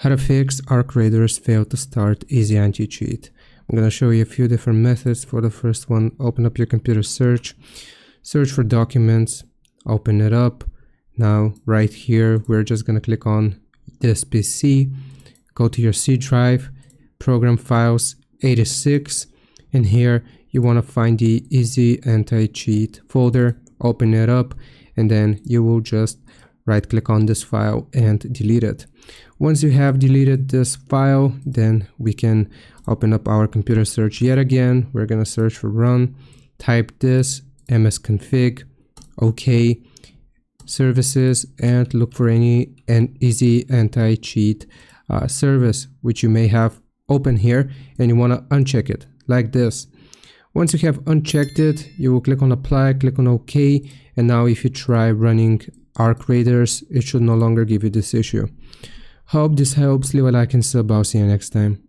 How to fix Arc Raiders fail to start EasyAntiCheat. I'm going to show you a few different methods. For the first one, open up your computer search for documents, open it up. Now right here, we're just going to click on this PC, go to your C drive, program files 86, and here you want to find the EasyAntiCheat folder, open it up, and then you will just right click on this file and delete it. Once you have deleted this file, then we can open up our computer search yet again. We're going to search for run, type this msconfig, OK, services, and look for any EasyAntiCheat service which you may have open here, and you want to uncheck it like this. Once you have unchecked it, you will click on apply, click on OK, and now if you try running Arc Raiders, it should no longer give you this issue. Hope this helps. Leave a like and sub. I'll see you next time.